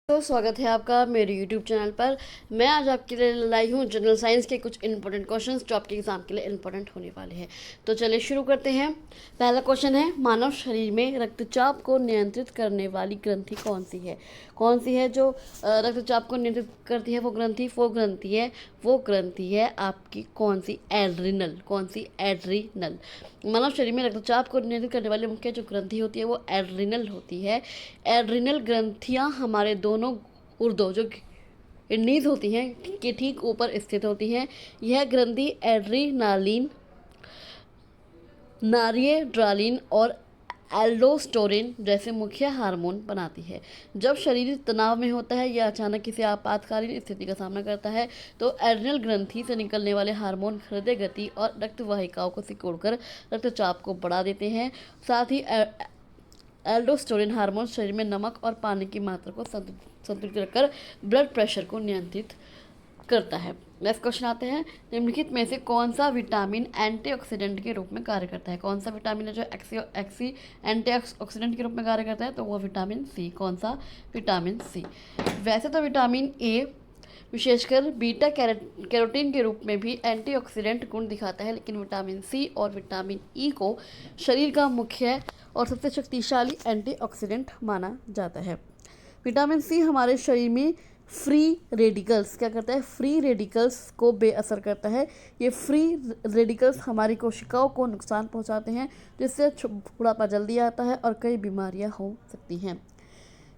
तो स्वागत है आपका मेरे YouTube चैनल पर। मैं आज आपके लिए लाई हूँ जनरल साइंस के कुछ इंपॉर्टेंट क्वेश्चंस जो आपके एग्जाम के लिए इंपॉर्टेंट होने वाले हैं। तो चलिए शुरू करते हैं। पहला क्वेश्चन है, मानव शरीर में रक्तचाप को नियंत्रित करने वाली ग्रंथि कौन सी है? कौन सी है जो रक्तचाप को नियंत्रित करती है? वो ग्रंथि है आपकी कौन सी? एड्रिनल। कौन सी? एड्रिनल। मानव शरीर में रक्तचाप को नियंत्रित करने वाली मुख्य जो ग्रंथि होती है वो एड्रिनल होती है। एड्रिनल ग्रंथियां हमारे दोनों गुर्दों जो किडनीज होती हैं के ठीक ऊपर स्थित होती हैं। यह ग्रंथि एड्रीनालिन, नारियड्रालिन और एल्डोस्टेरोन जैसे मुख्य हार्मोन बनाती है। जब शरीर तनाव में होता है या अचानक किसी आपातकालीन स्थिति का सामना करता है तो एड्रिनल ग्रंथि से निकलने वाले हार्मोन हृदय गति और रक्त वाहिकाओं को सिकोड़कर रक्तचाप को बढ़ा देते हैं। साथ ही एल्डोस्टेरोन हार्मोन शरीर में नमक और पानी की मात्रा को संतुलित रखकर ब्लड प्रेशर को नियंत्रित करता है। नेक्स्ट क्वेश्चन आते हैं, निम्नलिखित में से कौन सा विटामिन एंटीऑक्सीडेंट के रूप में कार्य करता है? कौन सा विटामिन है जो एंटीऑक्सीडेंट के रूप में कार्य करता है? तो वह विटामिन सी। कौन सा? Vitamin C. वैसे तो विटामिन ए विशेषकर बीटा कैरोटीन के रूप में भी एंटीऑक्सीडेंट गुण दिखाता है, लेकिन विटामिन सी और विटामिन ई को शरीर का मुख्य और सबसे शक्तिशाली एंटीऑक्सीडेंट माना जाता है। विटामिन सी हमारे शरीर में फ्री रेडिकल्स क्या करता है? फ्री रेडिकल्स को बेअसर करता है। ये फ्री रेडिकल्स हमारी कोशिकाओं को नुकसान पहुंचाते हैं, जिससे बुढ़ापा जल्दी आता है और कई बीमारियां हो सकती हैं।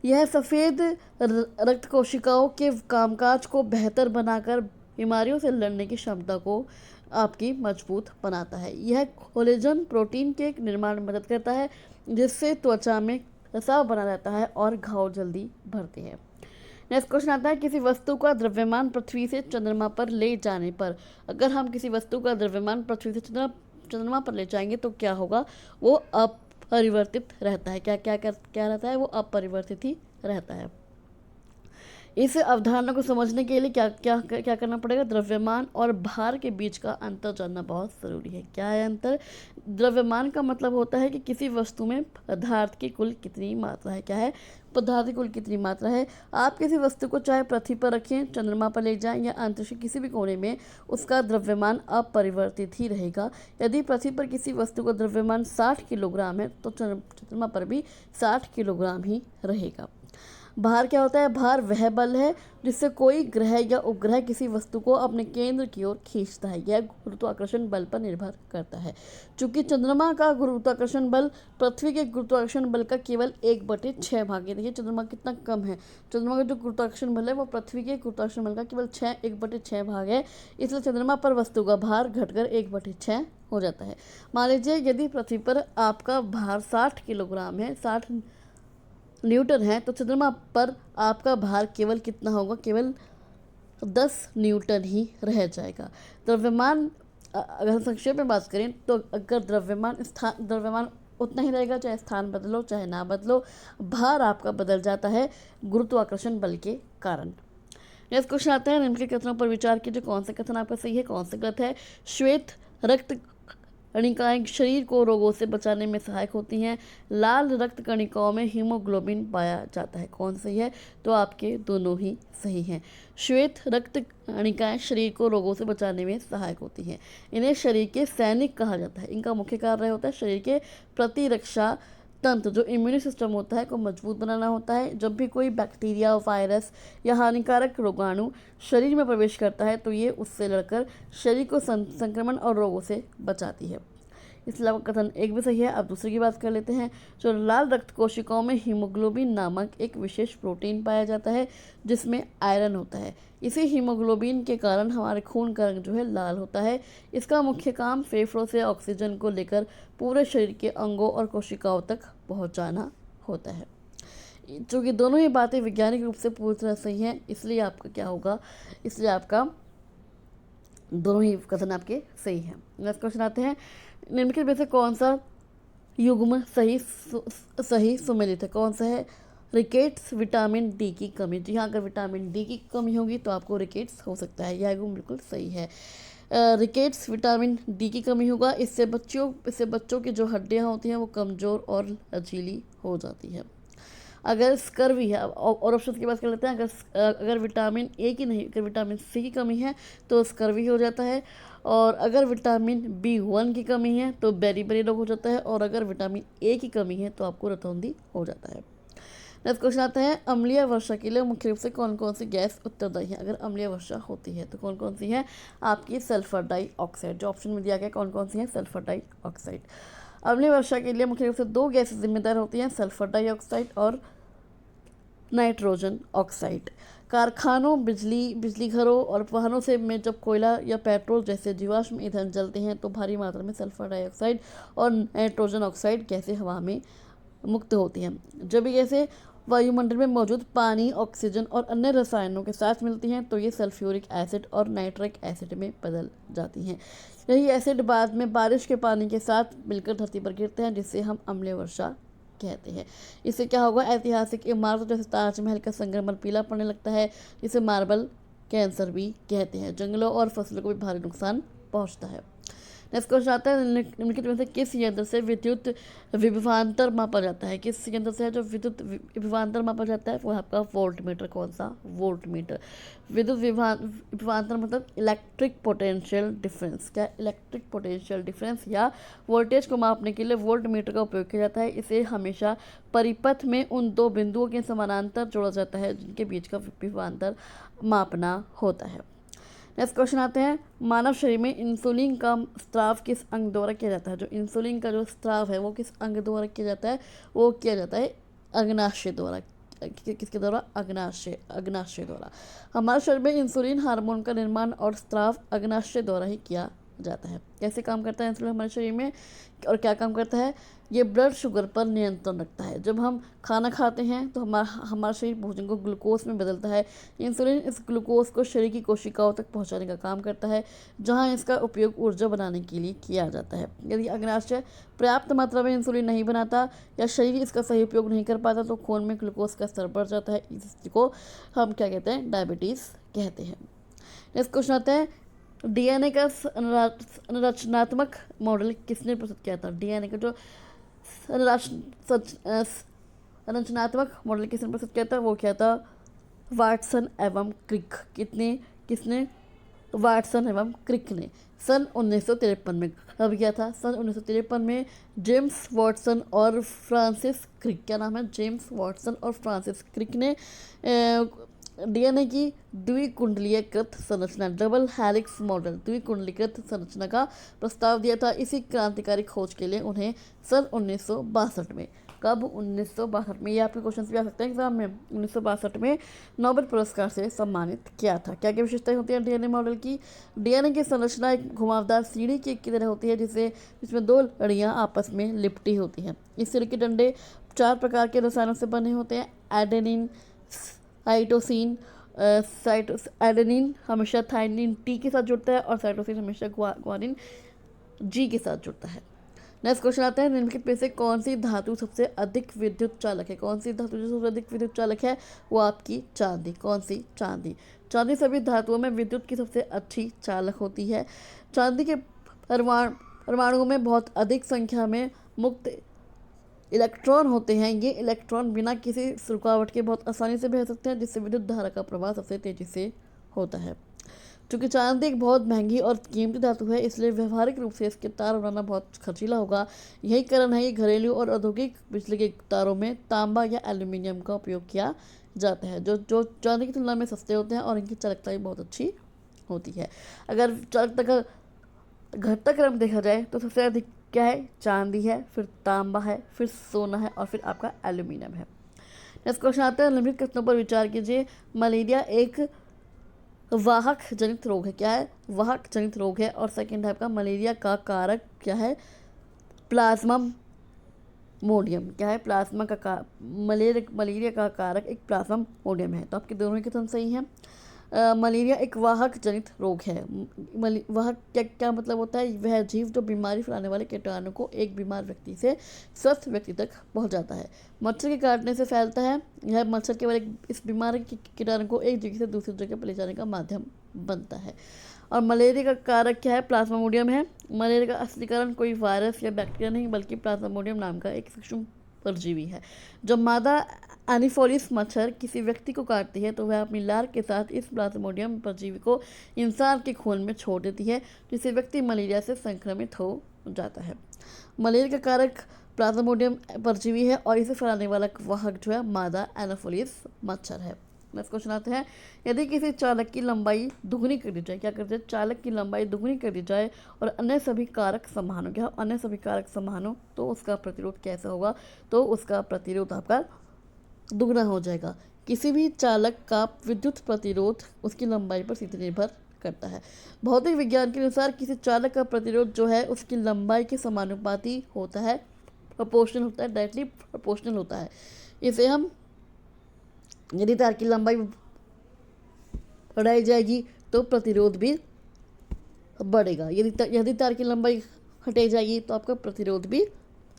यह सफ़ेद रक्त कोशिकाओं के कामकाज को बेहतर बनाकर बीमारियों से लड़ने की क्षमता को आपकी मजबूत बनाता है। यह कोलेजन प्रोटीन के निर्माण में मदद करता है, जिससे त्वचा में रिसाव बना रहता है और घाव जल्दी भरते हैं। नेक्स्ट क्वेश्चन आता है, किसी वस्तु का द्रव्यमान पृथ्वी से चंद्रमा पर ले जाने पर, अगर हम किसी वस्तु का द्रव्यमान पृथ्वी से चंद्रमा पर ले जाएंगे तो क्या होगा? वो अपरिवर्तित रहता है। क्या रहता है? वो अपरिवर्तित ही रहता है। इस अवधारणा को समझने के लिए क्या क्या क्या करना पड़ेगा? द्रव्यमान और भार के बीच का अंतर जानना बहुत ज़रूरी है। क्या है अंतर? द्रव्यमान का मतलब होता है कि किसी वस्तु में पदार्थ की कुल कितनी मात्रा है। क्या है? पदार्थ की कुल कितनी मात्रा है। आप किसी वस्तु को चाहे पृथ्वी पर रखें, चंद्रमा पर ले जाएं या अंतरिक्ष के किसी भी कोने में, उसका द्रव्यमान अपरिवर्तित ही रहेगा। यदि पृथ्वी पर किसी वस्तु का द्रव्यमान 60 किलोग्राम है तो चंद्रमा पर भी 60 किलोग्राम ही रहेगा। भार क्या होता है? भार वह बल है जिससे कोई ग्रह या उपग्रह किसी वस्तु को अपने केंद्र की ओर खींचता है। यह गुरुत्वाकर्षण बल पर निर्भर करता है। चूंकि चंद्रमा का गुरुत्वाकर्षण बल पृथ्वी के गुरुत्वाकर्षण बल का केवल 1/6 भाग है। देखिए चंद्रमा कितना कम है। चंद्रमा का जो गुरुत्वाकर्षण बल है वो पृथ्वी के गुरुत्वाकर्षण बल का केवल 1/6 भाग है। इसलिए चंद्रमा पर वस्तु का भार घटकर 1/6 हो जाता है। मान लीजिए यदि पृथ्वी पर आपका भार 60 किलोग्राम है, 60 न्यूटन है, तो चंद्रमा पर आपका भार केवल कितना होगा? केवल 10 न्यूटन ही रह जाएगा। द्रव्यमान अगर हम संक्षेप में बात करें तो अगर द्रव्यमान उतना ही रहेगा, चाहे स्थान बदलो चाहे ना बदलो, भार आपका बदल जाता है गुरुत्वाकर्षण बल के कारण। नेक्स्ट क्वेश्चन आता है, निम्नलिखित कथनों पर विचार कीजिए, कौन सा कथन आपका सही है, कौन सा गलत है? श्वेत रक्त कणिकाएं शरीर को रोगों से बचाने में सहायक होती हैं। लाल रक्त कणिकाओं में हीमोग्लोबिन पाया जाता है। कौन सही है? तो आपके दोनों ही सही हैं। श्वेत रक्त कणिकाएं शरीर को रोगों से बचाने में सहायक होती हैं। इन्हें शरीर के सैनिक कहा जाता है। इनका मुख्य कार्य होता है शरीर के प्रतिरक्षा तंत्र जो इम्यून सिस्टम होता है को मजबूत बनाना होता है। जब भी कोई बैक्टीरिया, वायरस या हानिकारक रोगाणु शरीर में प्रवेश करता है तो ये उससे लड़कर शरीर को संक्रमण और रोगों से बचाती है। इसलिए आपका कथन एक भी सही है। अब दूसरे की बात कर लेते हैं। जो लाल रक्त कोशिकाओं में हीमोग्लोबिन नामक एक विशेष प्रोटीन पाया जाता है जिसमें आयरन होता है। इसी हीमोग्लोबिन के कारण हमारे खून का रंग जो है लाल होता है। इसका मुख्य काम फेफड़ों से ऑक्सीजन को लेकर पूरे शरीर के अंगों और कोशिकाओं तक पहुंचाना होता है। चूँकि दोनों ही बातें वैज्ञानिक रूप से पूरी तरह सही हैं, इसलिए आपका क्या होगा? इसलिए आपका दोनों ही कथन आपके सही हैं। नेक्स्ट क्वेश्चन आते हैं, निम्नलिखित में से कौन सा युग्म सही सुमेलित है? कौन सा है? रिकेट्स विटामिन डी की कमी। जी हाँ, अगर विटामिन डी की कमी होगी तो आपको रिकेट्स हो सकता है। यह युग्म बिल्कुल सही है। रिकेट्स विटामिन डी की कमी होगा। इससे बच्चों की जो हड्डियाँ होती हैं वो कमज़ोर और लचीली हो जाती है। अगर स्कर्वी है, और ऑप्शन की बात कर लेते हैं, अगर विटामिन ए की नहीं, अगर विटामिन सी की कमी है तो स्कर्वी हो जाता है, और अगर विटामिन B1 की कमी है तो बेरी रोग हो जाता है, और अगर विटामिन ए की कमी है तो आपको रतौंधी हो जाता है। नेक्स्ट क्वेश्चन आता है, अम्लीय वर्षा के लिए मुख्य रूप से कौन कौन सी गैस उत्तरदायी है? अगर अम्लीय वर्षा होती है तो कौन कौन सी है? आपकी सल्फर डाइऑक्साइड, जो ऑप्शन में दिया गया कौन कौन सी है? Sulphur dioxide. अम्लीय वर्षा के लिए मुख्य रूप से 2 गैसें जिम्मेदार होती हैं, सल्फर डाइऑक्साइड और नाइट्रोजन ऑक्साइड। कारखानों, बिजली घरों और वाहनों से में जब कोयला या पेट्रोल जैसे जीवाश्म ईंधन जलते हैं तो भारी मात्रा में सल्फर डाइऑक्साइड और नाइट्रोजन ऑक्साइड गैसें हवा में मुक्त होती हैं। जब ये गैसें वायुमंडल में मौजूद पानी, ऑक्सीजन और अन्य रसायनों के साथ मिलती हैं तो ये सल्फ्यूरिक एसिड और नाइट्रिक एसिड में बदल जाती हैं। यही एसिड बाद में बारिश के पानी के साथ मिलकर धरती पर गिरते हैं, जिससे हम अम्लीय वर्षा कहते हैं। इससे क्या होगा? ऐतिहासिक इमारतों जैसे ताजमहल का संगमरमर पीला पड़ने लगता है, जिसे मार्बल कैंसर भी कहते हैं। जंगलों और फसलों को भी भारी नुकसान पहुंचता है। नेक्स्ट क्वेश्चन आता है, निम्नलिखित में से किस यंत्र से विद्युत विभवांतर मापा जाता है? किस यंत्र से जो विद्युत विभवांतर मापा जाता है वो आपका वोल्ट मीटर। कौन सा? Volt meter. विद्युत विभवांतर मतलब इलेक्ट्रिक पोटेंशियल डिफरेंस। क्या? इलेक्ट्रिक पोटेंशियल डिफरेंस या वोल्टेज को मापने के लिए वोल्ट मीटर का उपयोग किया जाता है। इसे हमेशा परिपथ में उन 2 बिंदुओं के समानांतर जोड़ा जाता है जिनके बीच का विभवांतर मापना होता है। नेक्स्ट क्वेश्चन आते हैं, मानव शरीर में इंसुलिन का स्त्राव किस अंग द्वारा किया जाता है? जो इंसुलिन का जो स्त्राव है वो किस अंग द्वारा किया जाता है? वो किया जाता है अग्नाशय द्वारा। किसके द्वारा? अग्नाशय द्वारा। हमारे शरीर में इंसुलिन हार्मोन का निर्माण और स्त्राव अग्नाशय द्वारा ही किया जाता है। कैसे काम करता है इंसुलिन हमारे शरीर में और क्या काम करता है? ये ब्लड शुगर पर नियंत्रण रखता है। जब हम खाना खाते हैं तो हमारा शरीर भोजन को ग्लूकोज में बदलता है। इंसुलिन इस ग्लूकोज को शरीर की कोशिकाओं तक पहुंचाने का काम करता है, जहां इसका उपयोग ऊर्जा बनाने के लिए किया जाता है। यदि अग्नाशय पर्याप्त मात्रा में इंसुलिन नहीं बनाता या शरीर इसका सही उपयोग नहीं कर पाता तो खून में ग्लूकोज का स्तर बढ़ जाता है। इसको हम क्या कहते हैं? डायबिटीज़ कहते हैं। नेक्स्ट क्वेश्चन आता है, डीएनए का संरचनात्मक मॉडल किसने प्रस्तुत किया था? डीएनए का जो संरचनात्मक मॉडल किसने प्रस्तुत किया था? वो क्या था? वाटसन एवं क्रिक। किसने? वाटसन एवं क्रिक ने सन 1953 में। कब किया था? सन 1953 में जेम्स वाटसन और फ्रांसिस क्रिक। क्या नाम है? जेम्स वाटसन और फ्रांसिस क्रिक ने डीएनए की द्विकुंडलीकृत संरचना, डबल हेलिक्स मॉडल, द्विकुंडलीकृत संरचना का प्रस्ताव दिया था। इसी क्रांतिकारी खोज के लिए उन्हें सन 1962 में, कब? 1962 में, ये आपके क्वेश्चन भी आ सकते हैं एग्जाम में, 1962 में नोबेल पुरस्कार से सम्मानित किया था। क्या क्या विशेषताएं होती हैं डीएनए मॉडल की? डीएनए की संरचना एक घुमावदार सीढ़ी की तरह होती है, जिसमें 2 लड़ियाँ आपस में लिपटी होती हैं। इस सीढ़ी के डंडे 4 प्रकार के रसायनों से बने होते हैं। एडेनिन, साइटोसिन, एडेनिन हमेशा थाइमिन टी के साथ जुड़ता है और साइटोसिन हमेशा ग्वानिन जी के साथ जुड़ता है। नेक्स्ट क्वेश्चन आता है, निम्नलिखित में से कौन सी धातु सबसे अधिक विद्युत चालक है? कौन सी धातु जो सबसे अधिक विद्युत चालक है? वो आपकी चांदी। कौन सी? चांदी। चांदी सभी धातुओं में विद्युत की सबसे अच्छी चालक होती है। चांदी के परमाणुओं में बहुत अधिक संख्या में मुक्त इलेक्ट्रॉन होते हैं। ये इलेक्ट्रॉन बिना किसी रुकावट के बहुत आसानी से बह सकते हैं, जिससे विद्युत धारा का प्रवाह सबसे तेजी से होता है। चूँकि चांदी एक बहुत महंगी और कीमती धातु है, इसलिए व्यवहारिक रूप से इसके तार बनाना बहुत खर्चीला होगा। यही कारण है कि घरेलू और औद्योगिक बिजली के तारों में तांबा या एल्यूमिनियम का उपयोग किया जाता है, जो चांदी की तुलना में सस्ते होते हैं और इनकी चालकता भी बहुत अच्छी होती है। अगर चालकता का घटता क्रम देखा जाए तो सबसे अधिक क्या है? चांदी है, फिर तांबा है, फिर सोना है और फिर आपका एल्यूमिनियम है। नेक्स्ट क्वेश्चन आता है, निम्नलिखित कथनों पर विचार कीजिए। मलेरिया एक वाहक जनित रोग है। क्या है? वाहक जनित रोग है। और सेकेंड टाइप का मलेरिया का कारक क्या है? प्लाज्मामोडियम। क्या है? मलेरिया का कारक एक प्लाज्मामोडियम है। तो आपके दोनों ही कथन सही हैं। मलेरिया एक वाहक जनित रोग है। वाहक क्या मतलब होता है? वह जीव जो बीमारी फैलाने वाले कीटाणु को एक बीमार व्यक्ति से स्वस्थ व्यक्ति तक पहुंचाता है। मच्छर के काटने से फैलता है। यह मच्छर केवल इस बीमारी के कीटाणु को एक जगह से दूसरी जगह पर ले जाने का माध्यम बनता है। और मलेरिया का कारक क्या है? प्लाज्मामोडियम है। मलेरिया का असली कारण कोई वायरस या बैक्टीरिया नहीं, बल्कि प्लाज्मामोडियम नाम का एक सूक्ष्म परजीवी है। जब मादा एनीफोलिस मच्छर किसी व्यक्ति को काटती है तो वह अपनी लार के साथ इस प्लाज्मोडियम परजीवी को इंसान के खून में छोड़ देती है, जिससे व्यक्ति मलेरिया से संक्रमित हो जाता है। मलेरिया का कारक प्लाज्मोडियम परजीवी है और इसे फैलाने वाला वाहक जो है मादा एनोफोलिस मच्छर है। नेक्स्ट क्वेश्चन आते हैं, यदि किसी चालक की लंबाई दुगनी कर दी जाए, क्या करते हैं, चालक की लंबाई दुगनी कर दी जाए और अन्य सभी कारक समान हो, क्या अन्य सभी कारक समान हो, तो उसका प्रतिरोध कैसा होगा, तो उसका प्रतिरोध आपका दुगना हो जाएगा। किसी भी चालक का विद्युत प्रतिरोध उसकी लंबाई पर सीधे निर्भर करता है। भौतिक विज्ञान के अनुसार किसी चालक का प्रतिरोध जो है उसकी लंबाई के समानुपाती होता है, प्रोपोर्शनल होता है, डायरेक्टली प्रोपोर्शनल होता है। इसे हम यदि तार की लंबाई बढ़ाई जाएगी तो प्रतिरोध भी बढ़ेगा, यदि तार की लंबाई घटाई जाएगी तो आपका प्रतिरोध भी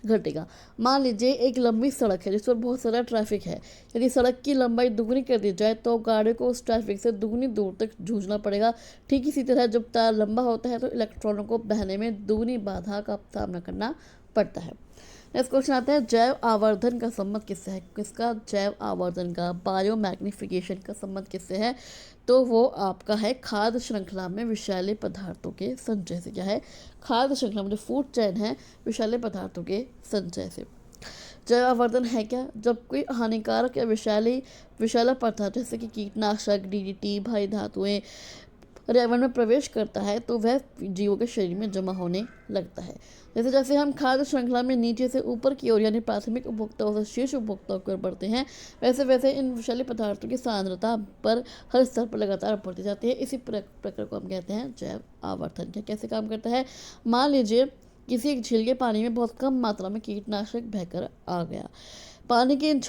घटेगा। मान लीजिए एक लंबी सड़क है जिस पर बहुत सारा ट्रैफिक है, यदि सड़क की लंबाई दुगनी कर दी जाए तो गाड़ी को उस ट्रैफिक से दुगनी दूर तक जूझना पड़ेगा। ठीक इसी तरह जब तार लंबा होता है तो इलेक्ट्रॉनों को बहने में दुगनी बाधा का सामना करना पड़ता है। नेक्स्ट क्वेश्चन आता है, जैव आवर्धन का संबंध किससे है, किसका, जैव आवर्धन का, बायो मैग्निफिकेशन का संबंध किससे है, तो वो आपका है खाद्य श्रृंखला में विषैले पदार्थों के संचय से। क्या है, खाद्य श्रृंखला में जो फूड चेन है विषैले पदार्थों के संचय से। जैव आवर्धन है क्या, जब कोई हानिकारक या विषैला पदार्थ जैसे कि कीटनाशक, डीडीटी, भारी धातुएं पर्यावरण में प्रवेश करता है तो वह जीवों के शरीर में जमा होने लगता है। जैसे जैसे हम खाद्य श्रृंखला में नीचे से ऊपर की ओर यानी प्राथमिक उपभोक्ताओं से शीर्ष उपभोक्ताओं की ओर बढ़ते हैं, वैसे वैसे इन विषैले पदार्थों की सांद्रता पर हर स्तर पर लगातार बढ़ती जाती है। इसी प्रक्रिया को हम कहते हैं जैव आवर्धन। क्या कैसे काम करता है, मान लीजिए किसी एक झील के पानी में बहुत कम मात्रा में कीटनाशक बहकर आ गया। पानी के इन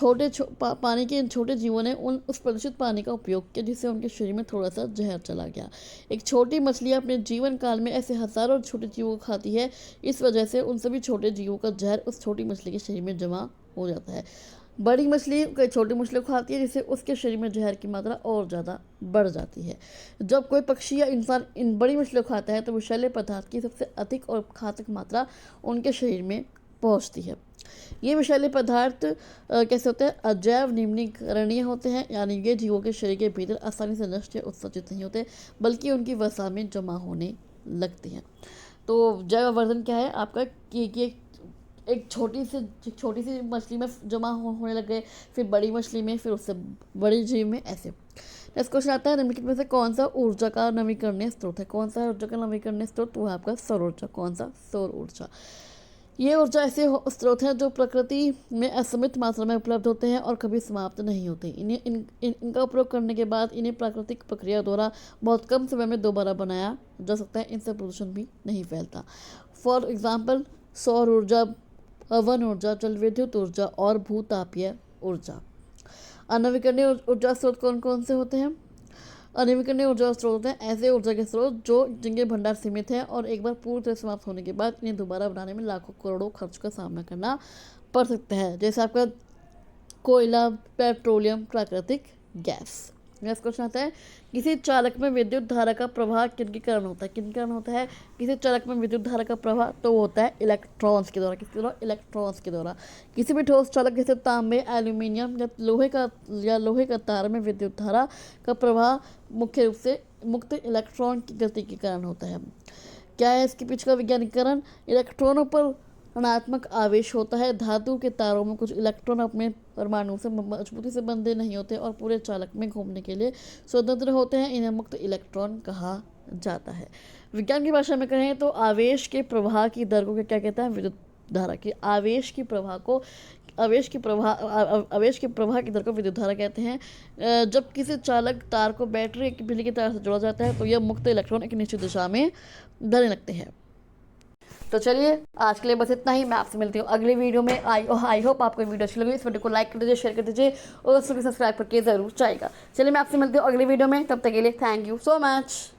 छोटे जीवों ने उस प्रदूषित पानी का उपयोग किया जिससे उनके शरीर में थोड़ा सा जहर चला गया। एक छोटी मछली अपने जीवन काल में ऐसे हजारों छोटे जीवों को खाती है, इस वजह से उन सभी छोटे जीवों का जहर उस छोटी मछली के शरीर में जमा हो जाता है। बड़ी मछली कई छोटी मछलियों को खाती है जिससे उसके शरीर में जहर की मात्रा और ज़्यादा बढ़ जाती है। जब कोई पक्षी या इंसान इन बड़ी मछलियों को खाता है तो विषैले पदार्थ की सबसे अधिक और घातक मात्रा उनके शरीर में पहुंचती है। ये विषैले पदार्थ कैसे होते हैं, अजैव निम्नीकरणीय होते हैं, यानी ये जीवों के शरीर के भीतर आसानी से नष्ट या उत्सर्जित नहीं होते बल्कि उनकी वसा में जमा होने लगती हैं। तो जैव आवर्धन क्या है आपका कि एक छोटी सी मछली में जमा होने लग गए, फिर बड़ी मछली में, फिर उससे बड़ी जीव में, ऐसे। नेक्स्ट क्वेश्चन आता है, निम्नलिखित में से कौन सा ऊर्जा का नवीकरणीय स्रोत है, कौन सा ऊर्जा का नवीकरणीय स्रोत, वो है आपका सौर ऊर्जा। कौन सा, सौर ऊर्जा। ये ऊर्जा ऐसे स्रोत हैं जो प्रकृति में असीमित मात्रा में उपलब्ध होते हैं और कभी समाप्त नहीं होते। इनका उपयोग करने के बाद इन्हें प्राकृतिक प्रक्रिया द्वारा बहुत कम समय में दोबारा बनाया जा सकता है। इनसे प्रदूषण भी नहीं फैलता। फॉर एग्जाम्पल सौर ऊर्जा, पवन ऊर्जा, जल विद्युत ऊर्जा और भूतापीय ऊर्जा। अनवीकरणीय ऊर्जा स्रोत कौन कौन से होते हैं, अनवीकरणीय ऊर्जा स्रोत हैं ऐसे ऊर्जा के स्रोत जिनके भंडार सीमित हैं और एक बार पूरी तरह समाप्त होने के बाद इन्हें दोबारा बनाने में लाखों करोड़ों खर्च का सामना करना पड़ सकता है, जैसे आपका कोयला, पेट्रोलियम, प्राकृतिक गैस। नेक्स्ट क्वेश्चन आता है, किसी चालक में विद्युत धारा का प्रवाह किनके कारण होता है, किनके कारण होता है किसी चालक में विद्युत धारा का प्रवाह, तो होता है इलेक्ट्रॉन्स के द्वारा। किसके द्वारा, इलेक्ट्रॉन्स के द्वारा। किसी भी ठोस चालक जैसे तांबे, एल्यूमिनियम या लोहे का तार में विद्युत धारा का प्रवाह मुख्य रूप से मुक्त इलेक्ट्रॉन की गति के कारण होता है। क्या है इसके पीछे का वैज्ञानिक कारण, इलेक्ट्रॉनों पर ऋणात्मक आवेश होता है। धातु के तारों में कुछ इलेक्ट्रॉन अपने परमाणु से मजबूती से बंधे नहीं होते और पूरे चालक में घूमने के लिए स्वतंत्र होते हैं। इन्हें मुक्त इलेक्ट्रॉन कहा जाता है। विज्ञान की भाषा में कहें तो आवेश के प्रवाह की दर को क्या कहता है, विद्युत धारा की आवेश के प्रवाह की दर को विद्युत धारा कहते हैं। जब किसी चालक तार को बैटरी एक बिजली की तार से जोड़ा जाता है तो यह मुक्त इलेक्ट्रॉन एक निश्चित दिशा में धरने लगते हैं। तो चलिए आज के लिए बस इतना ही। मैं आपसे मिलती हूँ अगले वीडियो में। आई होप आपको वीडियो अच्छी लगी। इस वीडियो को लाइक कर दीजिए, शेयर कर दीजिए और उसको सब्सक्राइब करके ज़रूर जाएगा। चलिए मैं आपसे मिलती हूँ अगले वीडियो में, तब तक के लिए थैंक यू सो मच।